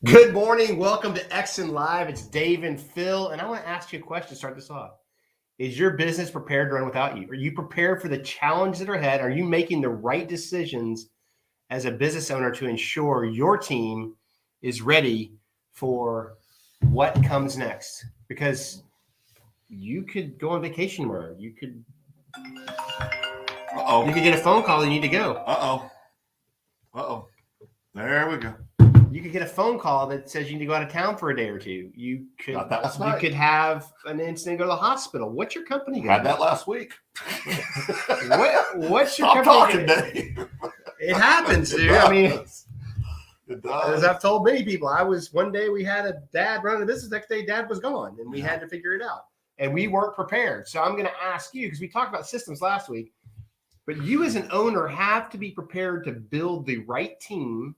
Good morning. Welcome to EXSIN Live. It's Dave and Phil, and I want to ask you a question to start this off. Is your business prepared to run without you? Are you prepared for the challenges that are ahead? Are you making the right decisions as a business owner to ensure your team is ready for what comes next? Because you could go on vacation tomorrow. You could get a phone call. You need to go. There we go. You could get a phone call that says you need to go out of town for a day or two. You could have an incident, go to the hospital. What's your company going to do? Had that last week. What's your company? Dave. It happens, dude. I mean, it does. As I've told many people, one day we had a dad running a business. Next day, dad was gone, and we had to figure it out. And we weren't prepared. So I'm going to ask you, because we talked about systems last week, but you as an owner have to be prepared to build the right team.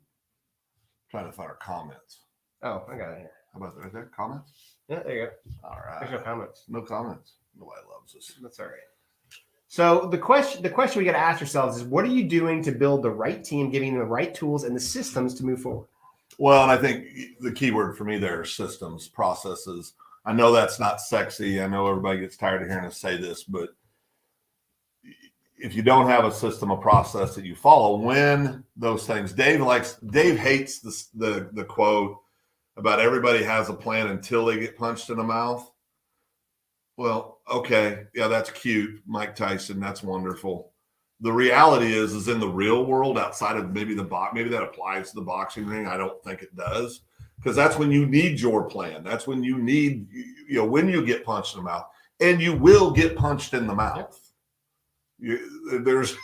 Trying to find our comments. Oh, I got it here. How about that? Right there? Comments? Yeah, there you go. All right. There's no comments. No comments. Nobody loves us. That's all right. So the question we got to ask ourselves is, what are you doing to build the right team, giving them the right tools and the systems to move forward? Well, and I think the key word for me there is systems, processes. I know that's not sexy. I know everybody gets tired of hearing us say this, but if you don't have a system, a process that you follow, when those things, Dave hates the quote about everybody has a plan until they get punched in the mouth. Well, okay. Yeah, that's cute. Mike Tyson, that's wonderful. The reality is in the real world, outside of maybe that applies to the boxing ring. I don't think it does, because that's when you need your plan. That's when you need, when you get punched in the mouth, and you will get punched in the mouth. Yep. There's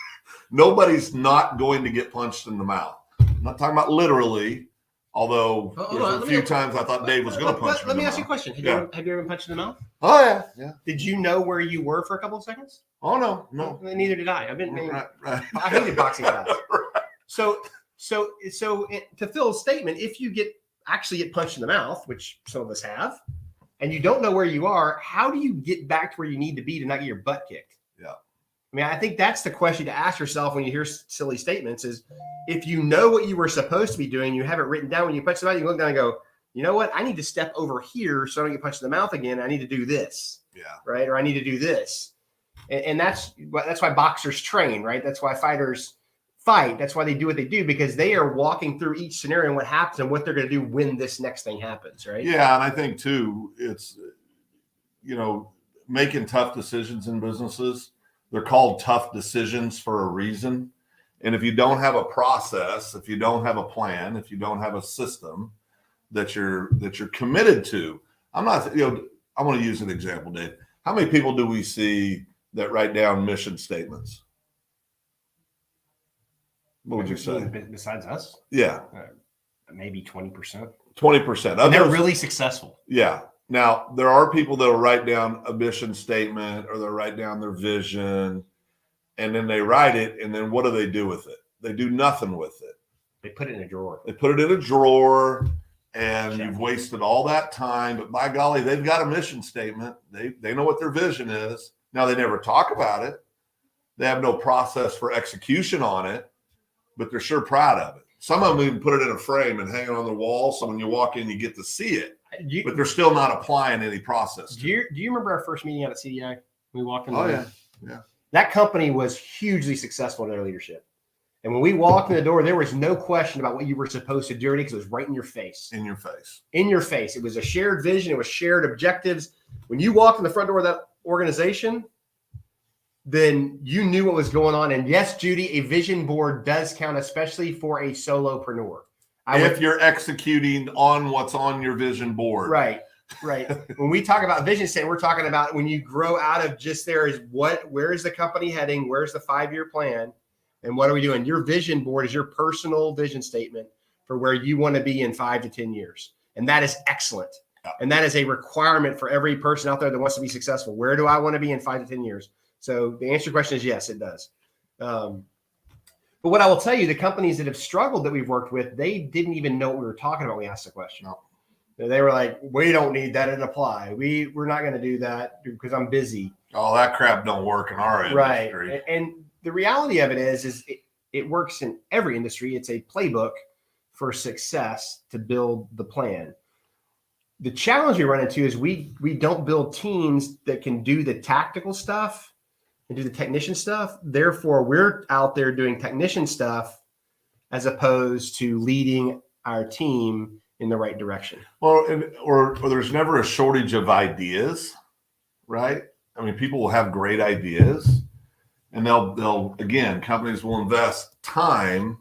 nobody's not going to get punched in the mouth. I'm not talking about literally, although there's a few times I thought Dave was going to punch me. Let me ask you a question. Have you ever been punched in the mouth? Oh yeah. Did you know where you were for a couple of seconds? Oh no. Neither did I. Right. I hated boxing class. Right. So to Phil's statement, if you actually get punched in the mouth, which some of us have, and you don't know where you are, how do you get back to where you need to be to not get your butt kicked? Yeah. I mean, I think that's the question to ask yourself when you hear silly statements is, if you know what you were supposed to be doing, you have it written down, when you punch somebody, you look down and go, you know what? I need to step over here so I don't get punched in the mouth again. I need to do this. Yeah. Right. Or I need to do this. And that's why boxers train, right? That's why fighters fight. That's why they do what they do, because they are walking through each scenario and what happens and what they're going to do when this next thing happens. Right. Yeah. And I think too, it's, making tough decisions in businesses. They're called tough decisions for a reason. And if you don't have a process, if you don't have a plan, if you don't have a system that you're committed to, I want to use an example, Dave. How many people do we see that write down mission statements? What would you say? Besides us? Yeah. Maybe 20%. 20%. And they're really successful. Yeah. Now, there are people that will write down a mission statement, or they'll write down their vision, and then they write it, and then what do they do with it? They do nothing with it. They put it in a drawer. And you've wasted all that time. But by golly, they've got a mission statement. They know what their vision is. Now, they never talk about it. They have no process for execution on it, but they're sure proud of it. Some of them even put it in a frame and hang it on the wall, so when you walk in, you get to see it. But they're still not applying any process. Do you remember our first meeting out at CDI? We walked in. Yeah. That company was hugely successful in their leadership. And when we walked in the door, there was no question about what you were supposed to do, because it was right in your face. In your face. It was a shared vision. It was shared objectives. When you walked in the front door of that organization, then you knew what was going on. And yes, Judy, a vision board does count, especially for a solopreneur. If you're executing on what's on your vision board. Right. When we talk about vision statement, we're talking about when you grow out of just where is the company heading? Where's the 5-year plan? And what are we doing? Your vision board is your personal vision statement for where you want to be in 5 to 10 years. And that is excellent. Yeah. And that is a requirement for every person out there that wants to be successful. Where do I want to be in 5 to 10 years? So the answer to your question is yes, it does. But what I will tell you, the companies that have struggled that we've worked with, they didn't even know what we were talking about when we asked the question. No. They were like, we don't need that to apply. We're not going to do that because I'm busy. Oh, that crap don't work in our industry. Right. And the reality of it is it works in every industry. It's a playbook for success to build the plan. The challenge we run into is we don't build teams that can do the tactical stuff and do the technician stuff. Therefore, we're out there doing technician stuff as opposed to leading our team in the right direction. Well, or there's never a shortage of ideas, right? I mean, people will have great ideas, and they'll again, companies will invest time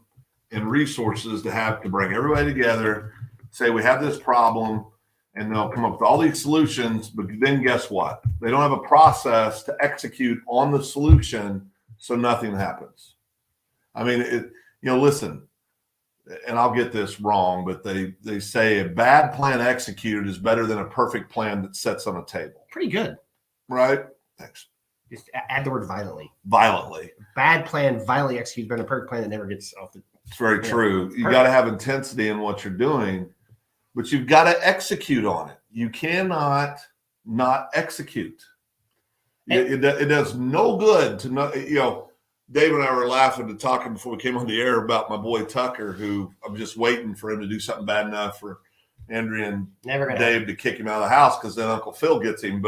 and resources to bring everybody together, say we have this problem, and they'll come up with all these solutions. But then guess what? They don't have a process to execute on the solution, so nothing happens. I mean, listen, and I'll get this wrong, but they say a bad plan executed is better than a perfect plan that sits on a table. Pretty good. Right? Thanks. Just add the word violently. Violently. Bad plan violently executed, better than a perfect plan that never gets off the. It's very true. You got to have intensity in what you're doing, but you've got to execute on it. You cannot not execute. It does no good to know. Dave and I were laughing and talking before we came on the air about my boy Tucker, who I'm just waiting for him to do something bad enough for Andrea and Dave to kick him out of the house, because then Uncle Phil gets him.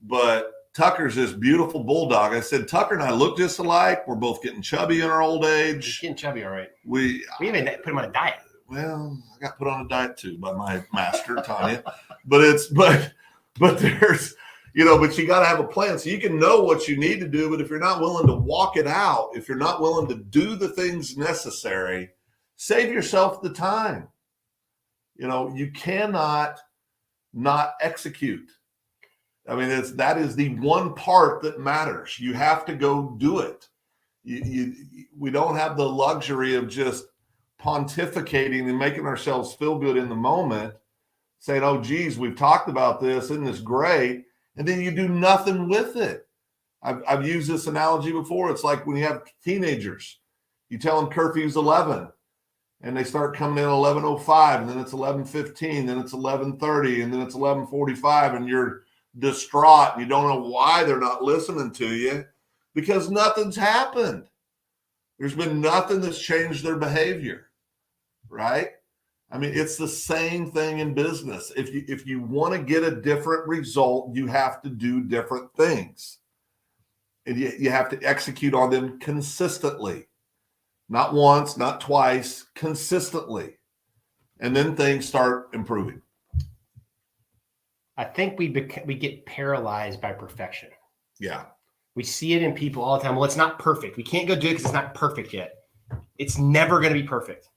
But Tucker's this beautiful bulldog. I said, Tucker and I look just alike. We're both getting chubby in our old age. He's getting chubby, all right. We even put him on a diet. Well, I got put on a diet too by my master, Tanya. but there's, but you got to have a plan. So you can know what you need to do, but if you're not willing to walk it out, if you're not willing to do the things necessary, save yourself the time. You cannot not execute. I mean, that is the one part that matters. You have to go do it. We don't have the luxury of just pontificating and making ourselves feel good in the moment, saying, oh, geez, we've talked about this, isn't this great? And then you do nothing with it. I've used this analogy before. It's like when you have teenagers, you tell them curfew's 11, and they start coming in at 11:05, and then it's 11:15, then it's 11:30, and then it's 11:45, and you're distraught, and you don't know why they're not listening to you, because nothing's happened. There's been nothing that's changed their behavior, right? I mean, it's the same thing in business. If you want to get a different result, you have to do different things. And you have to execute on them consistently. Not once, not twice, consistently. And then things start improving. I think we get paralyzed by perfection. Yeah. We see it in people all the time. Well, it's not perfect. We can't go do it because it's not perfect yet. It's never going to be perfect.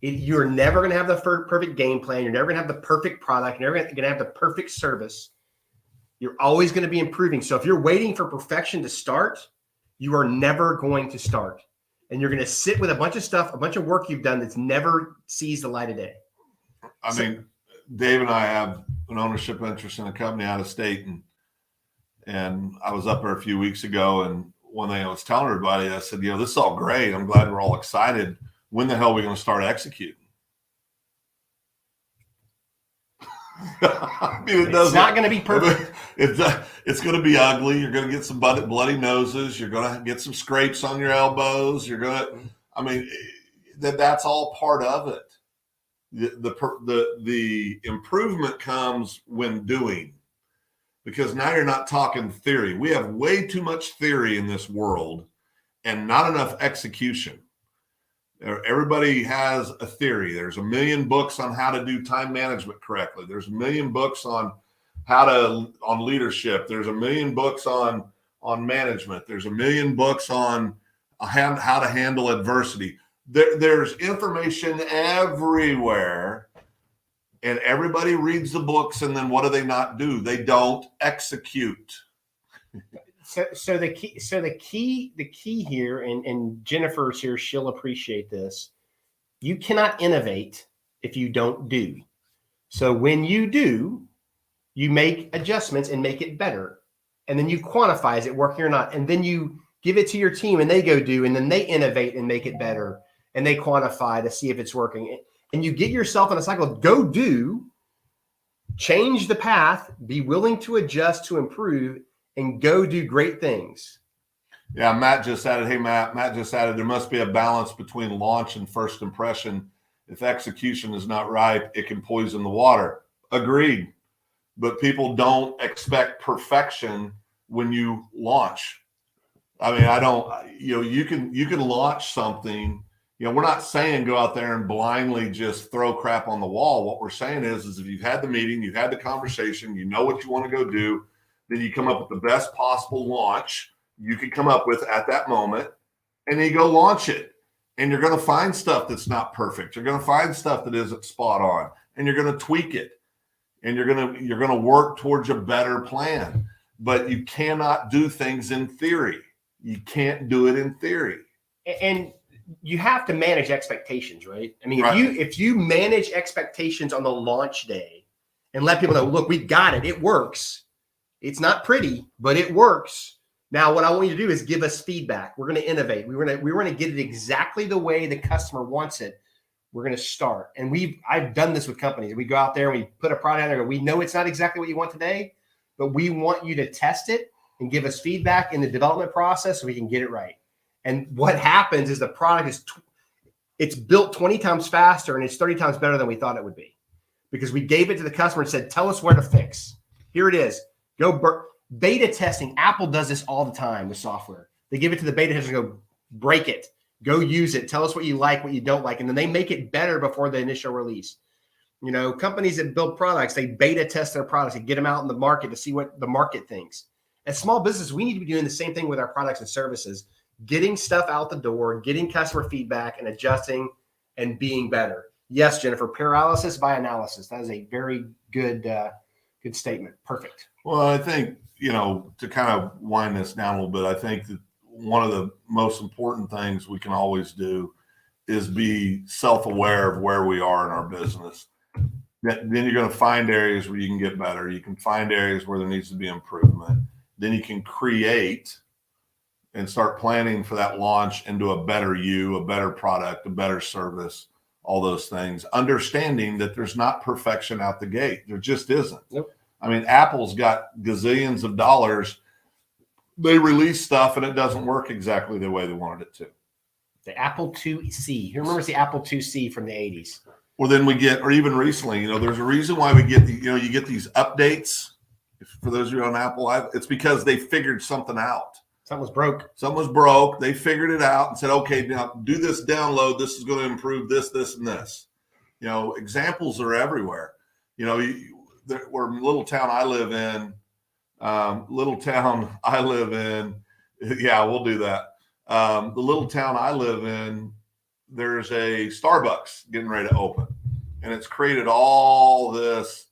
You're never going to have the perfect game plan. You're never going to have the perfect product. You're never going to have the perfect service. You're always going to be improving. So if you're waiting for perfection to start, you are never going to start. And you're going to sit with a bunch of stuff, a bunch of work you've done that's never sees the light of day. I mean, Dave and I have an ownership interest in a company out of state, and I was up there a few weeks ago, and one thing I was telling everybody, I said, this is all great. I'm glad we're all excited. When the hell are we going to start executing? I mean, it's not going to be perfect. It's going to be ugly. You're going to get some bloody noses. You're going to get some scrapes on your elbows. That's all part of it. The improvement comes when doing, because now you're not talking theory. We have way too much theory in this world and not enough execution. Everybody has a theory. There's a million books on how to do time management correctly. There's a million books on on leadership. There's a million books on management. There's a million books on how to handle adversity. There's information everywhere, and everybody reads the books, and then what do they not do? They don't execute. So the key here, and Jennifer's here, she'll appreciate this. You cannot innovate if you don't do. So when you do, you make adjustments and make it better. And then you quantify, is it working or not? And then you give it to your team and they go do, and then they innovate and make it better. And they quantify to see if it's working. And you get yourself in a cycle of go do, change the path, be willing to adjust to improve, and go do great things. Yeah, Matt just added, hey, Matt just added, there must be a balance between launch and first impression If execution is not right, it can poison the water. Agreed. But people don't expect perfection when you launch. I mean, I don't, you can launch something. We're not saying go out there and blindly just throw crap on the wall. What we're saying is if you've had the meeting, you've had the conversation, you know what you want to go do, then you come up with the best possible launch you can come up with at that moment, and then you go launch it. And you're going to find stuff that's not perfect. You're going to find stuff that isn't spot on, and you're going to tweak it, and you're going to work towards a better plan. But you cannot do things in theory. You can't do it in theory. And you have to manage expectations, right? I mean, Right. if you manage expectations on the launch day and let people know, look, we got it. It works. It's not pretty, but it works. Now, what I want you to do is give us feedback. We're going to innovate. We're going to get it exactly the way the customer wants it. We're going to start. And I've done this with companies. We go out there and we put a product out there. We know it's not exactly what you want today, but we want you to test it and give us feedback in the development process so we can get it right. And what happens is the product it's built 20 times faster and it's 30 times better than we thought it would be, because we gave it to the customer and said, tell us where to fix. Here it is. Beta testing. Apple does this all the time with software. They give it to the beta tester and go, break it, go use it. Tell us what you like, what you don't like. And then they make it better before the initial release. Companies that build products, they beta test their products and get them out in the market to see what the market thinks. As small business, we need to be doing the same thing with our products and services, getting stuff out the door, getting customer feedback and adjusting and being better. Yes, Jennifer, paralysis by analysis. That is a very good statement. Perfect. Well, I think, to kind of wind this down a little bit, I think that one of the most important things we can always do is be self-aware of where we are in our business. Then you're going to find areas where you can get better. You can find areas where there needs to be improvement. Then you can create and start planning for that launch into a better a better product, a better service, all those things, understanding that there's not perfection out the gate. There just isn't. Nope. I mean, Apple's got gazillions of dollars. They release stuff and it doesn't work exactly the way they wanted it to. The Apple IIc. Who remembers the Apple IIc from the 80s? Well, then we get, or even recently, there's a reason why we get you get these updates. For those of you on Apple, it's because they figured something out. Something was broke. Something was broke. They figured it out and said, okay, now do this download. This is going to improve this, and this. Examples are everywhere. Where little town I live in, yeah, we'll do that. The little town I live in, there's a Starbucks getting ready to open, and it's created all this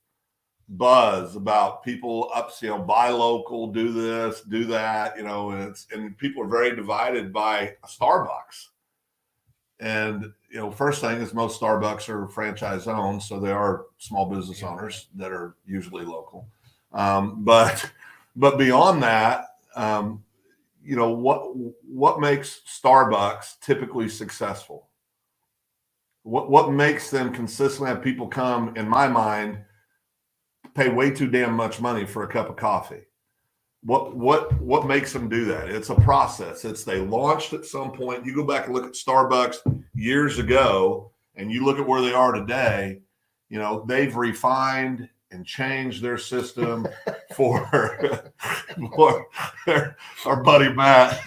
buzz about people buy local, do this, do that, and people are very divided by a Starbucks. And, first thing is most Starbucks are franchise owned. So they are small business owners that are usually local. But beyond that, what makes Starbucks typically successful? What makes them consistently have people come, in my mind, pay way too damn much money for a cup of coffee? What makes them do that? It's a process. They launched at some point. You go back and look at Starbucks years ago, and you look at where they are today. They've refined and changed their system for our buddy Matt.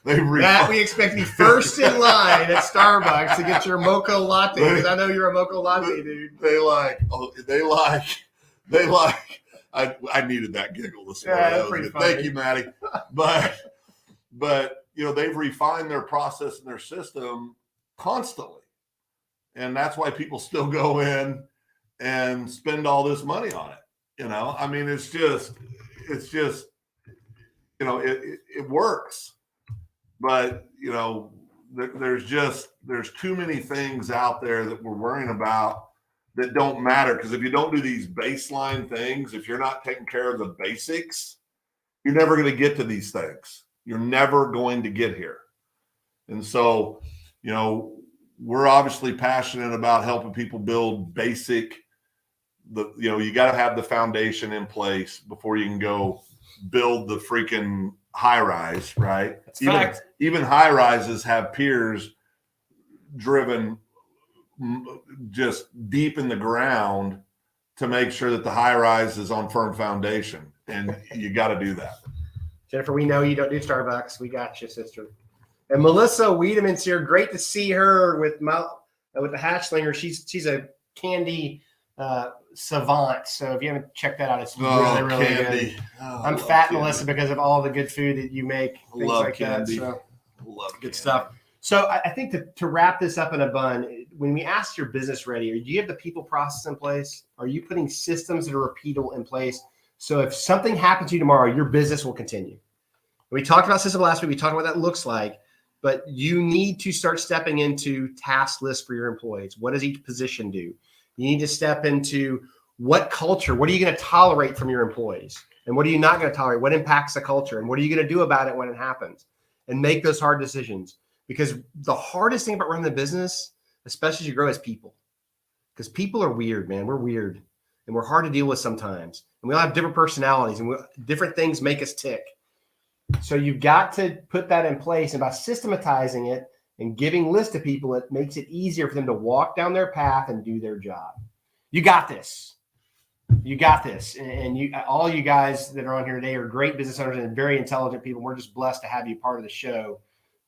Matt, we expect you first in line at Starbucks to get your mocha latte, because I know you're a mocha latte dude. I needed that giggle this morning. Yeah, that's pretty funny. Thank you, Maddie. But they've refined their process and their system constantly, and that's why people still go in and spend all this money on it. I mean, it's just it works, but there's too many things out there that we're worrying about that don't matter, because if you don't do these baseline things, if you're not taking care of the basics, you're never going to get to these things. You're never going to get here. And so, we're obviously passionate about helping people build basic. You got to have the foundation in place before you can go build the freaking high rise, right? Even high rises have peers driven just deep in the ground to make sure that the high rise is on firm foundation. And you got to do that. Jennifer, we know you don't do Starbucks. We got you, sister. And Melissa Wiedemann's here. Great to see her with the Hatchlinger. She's a candy savant. So if you haven't checked that out, it's really candy. good. Oh, I'm fat, candy. Melissa, because of all the good food that you make. Things Love like candy. that. So Love good candy. stuff. So I think to wrap this up in a bun, when we ask your business ready, do you have the people process in place? Are you putting systems that are repeatable in place? So if something happens to you tomorrow, your business will continue. We talked about system last week. We talked about what that looks like, but you need to start stepping into task lists for your employees. What does each position do? You need to step into what culture, what are you going to tolerate from your employees? And what are you not going to tolerate? What impacts the culture? And what are you going to do about it when it happens? And make those hard decisions. Because the hardest thing about running the business, especially as you grow, is people. Because people are weird, man. We're weird. And we're hard to deal with sometimes. And we all have different personalities and different things make us tick. So you've got to put that in place. And by systematizing it and giving lists to people, it makes it easier for them to walk down their path and do their job. You got this. You got this. And you, all you guys that are on here today are great business owners and very intelligent people. We're just blessed to have you part of the show.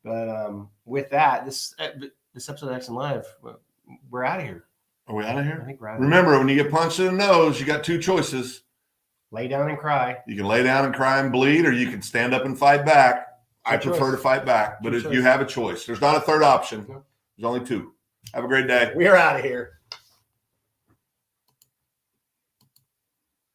But with that, this episode of EXSIN Live, we're out of here. Are we out of I here? think we're out of Remember, when you get punched in the nose, you got two choices. Lay down and cry. You can lay down and cry and bleed, or you can stand up and fight back. I prefer to fight back, but you have a choice. There's not a third option. There's only two. Have a great day. We're out of here.